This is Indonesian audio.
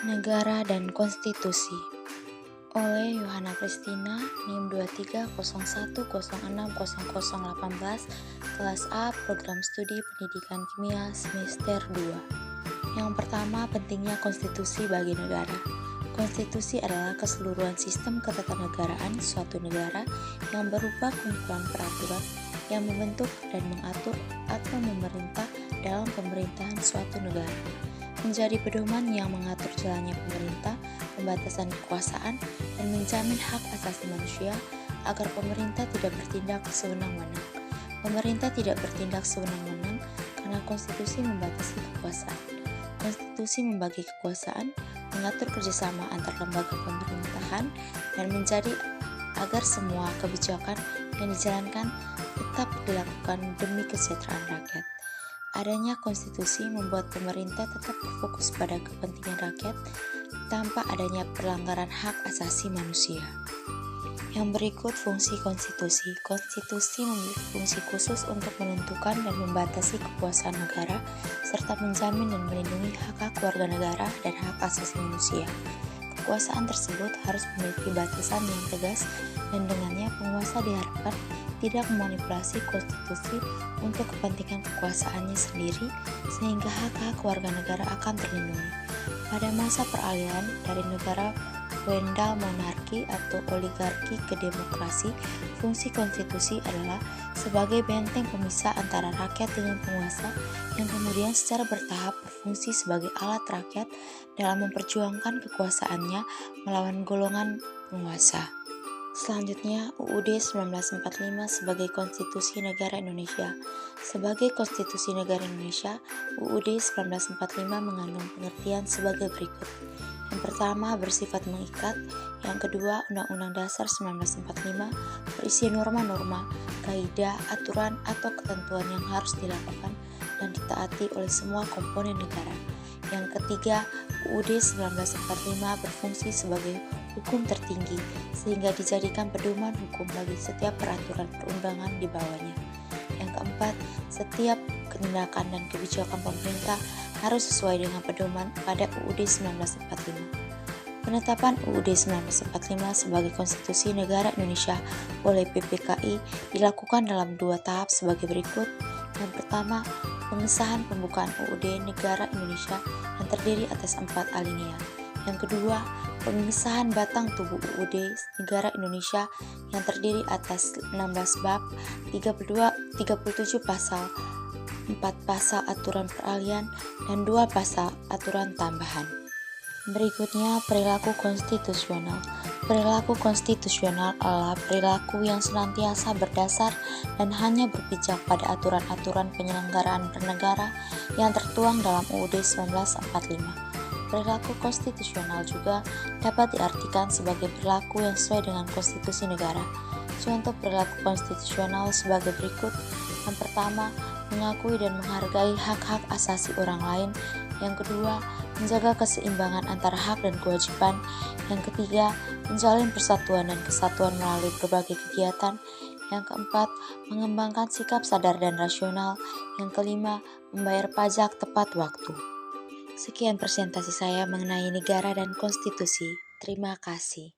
Negara dan Konstitusi oleh Yohana Christina, NIM 2301060018, kelas A, Program Studi Pendidikan Kimia semester 2. Yang pertama, pentingnya konstitusi bagi negara. Konstitusi adalah keseluruhan sistem ketatanegaraan suatu negara yang berupa kumpulan peraturan yang membentuk dan mengatur atau memerintah dalam pemerintahan suatu negara. Menjadi pedoman yang mengatur jalannya pemerintah, pembatasan kekuasaan, dan menjamin hak asasi manusia agar pemerintah tidak bertindak sewenang-wenang. Pemerintah tidak bertindak sewenang-wenang karena konstitusi membatasi kekuasaan. Konstitusi membagi kekuasaan, mengatur kerjasama antar lembaga pemerintahan, dan menjadi agar semua kebijakan yang dijalankan tetap dilakukan demi kesejahteraan rakyat. Adanya konstitusi membuat pemerintah tetap berfokus pada kepentingan rakyat tanpa adanya pelanggaran hak asasi manusia. Yang berikut fungsi konstitusi. Konstitusi memiliki fungsi khusus untuk menentukan dan membatasi kekuasaan negara serta menjamin dan melindungi hak-hak warga negara dan hak asasi manusia. Kekuasaan tersebut harus memiliki batasan yang tegas dan dengannya penguasa diharapkan tidak memanipulasi konstitusi untuk kepentingan kekuasaannya sendiri sehingga hak-hak warga negara akan terlindungi. Pada masa peralihan dari negara feodal monarki atau oligarki ke demokrasi, fungsi konstitusi adalah sebagai benteng pemisah antara rakyat dengan penguasa yang kemudian secara bertahap berfungsi sebagai alat rakyat dalam memperjuangkan kekuasaannya melawan golongan penguasa. Selanjutnya, UUD 1945 sebagai Konstitusi Negara Indonesia. Sebagai Konstitusi Negara Indonesia, UUD 1945 mengandung pengertian sebagai berikut. Yang pertama, bersifat mengikat. Yang kedua, Undang-Undang Dasar 1945 berisi norma-norma, kaidah, aturan, atau ketentuan yang harus dilakukan dan ditaati oleh semua komponen negara. Yang ketiga, UUD 1945 berfungsi sebagai hukum tertinggi sehingga dijadikan pedoman hukum bagi setiap peraturan perundangan di bawahnya. Yang keempat, setiap tindakan dan kebijakan pemerintah harus sesuai dengan pedoman pada UUD 1945. Penetapan UUD 1945 sebagai Konstitusi Negara Indonesia oleh PPKI dilakukan dalam 2 tahap sebagai berikut. Yang pertama, pengesahan pembukaan UUD Negara Indonesia yang terdiri atas 4 alinea. Yang kedua, pengesahan batang tubuh UUD Negara Indonesia yang terdiri atas 16 bab, 37 pasal, 4 pasal aturan peralihan, dan 2 pasal aturan tambahan. Berikutnya, perilaku konstitusional. Perilaku konstitusional adalah perilaku yang senantiasa berdasar dan hanya berpijak pada aturan-aturan penyelenggaraan bernegara yang tertuang dalam UUD 1945. Perilaku konstitusional juga dapat diartikan sebagai perilaku yang sesuai dengan konstitusi negara. Contoh perilaku konstitusional sebagai berikut. Yang pertama, mengakui dan menghargai hak-hak asasi orang lain. Yang kedua, menjaga keseimbangan antara hak dan kewajiban. Yang ketiga, menjalin persatuan dan kesatuan melalui berbagai kegiatan. Yang keempat, mengembangkan sikap sadar dan rasional. Yang kelima, membayar pajak tepat waktu. Sekian presentasi saya mengenai negara dan konstitusi. Terima kasih.